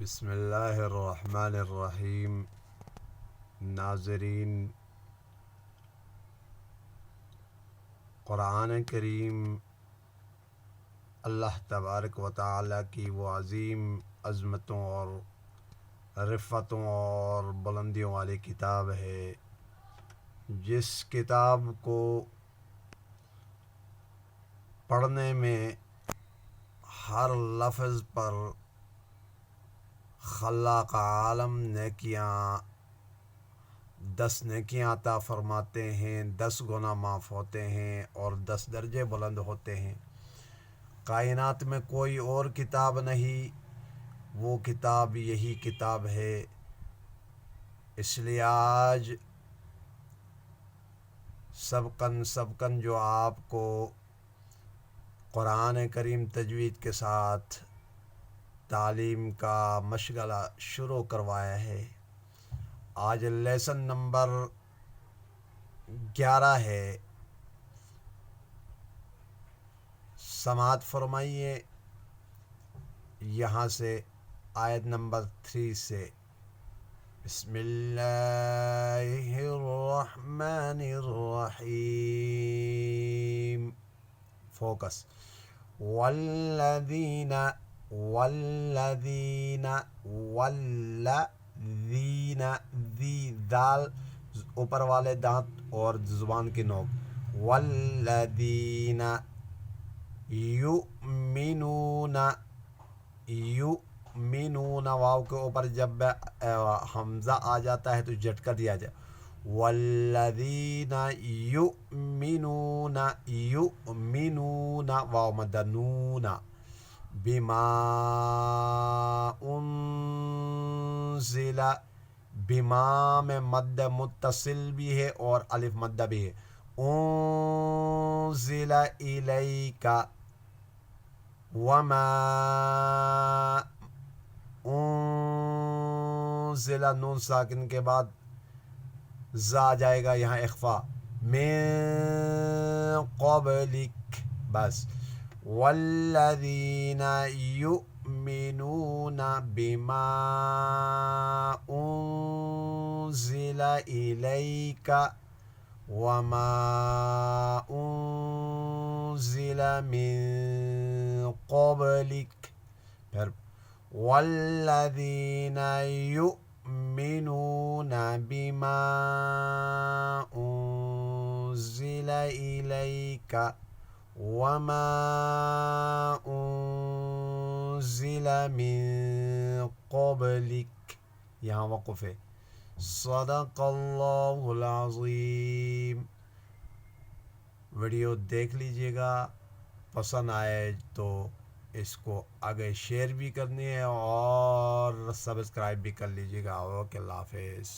بسم اللہ الرحمن الرحیم۔ ناظرین، قرآن کریم اللہ تبارک و تعالیٰ کی وہ عظیم عظمتوں اور رفتوں اور بلندیوں والی کتاب ہے، جس کتاب کو پڑھنے میں ہر لفظ پر خلاق عالم نیکیاں 10 نیکیاں عطا فرماتے ہیں، 10 گناہ معاف ہوتے ہیں اور 10 درجے بلند ہوتے ہیں۔ کائنات میں کوئی اور کتاب نہیں، وہ کتاب یہی کتاب ہے۔ اس لیے آج سبقاً جو آپ کو قرآن کریم تجوید کے ساتھ تعلیم کا مشغلہ شروع کروایا ہے۔ آج لیسن نمبر 11 ہے۔ سماعت فرمائیے یہاں سے آیت نمبر 3 سے۔ بسم اللہ الرحمن الرحیم۔ فوکس۔ والذین ذی دال اوپر والے دانت اور زبان کی نوک۔ والذین یؤمنون واو کے اوپر جب حمزہ آ جاتا ہے تو جھٹکا دیا جائے۔ والذین یؤمنون واو مد نون بما انزل، بما میں مد متصل بھی ہے اور الف مد بھی ہے۔ انزل الیک وما انزل، نون ساکن کے بعد زا آ جائے گا، یہاں اخفا، من قبلک، بس۔ والذین یؤمنون بما انزل الیک وما انزل من قبلک، پھر والذین یؤمنون بما انزل الیک وما انزل من قبلک، یہاں وقف ہے۔ صدق اللہ العظیم۔ ویڈیو دیکھ لیجئے گا، پسند آئے تو اس کو آگے شیئر بھی کرنی ہے اور سبسکرائب بھی کر لیجئے گا۔ اوکے، اللہ حافظ۔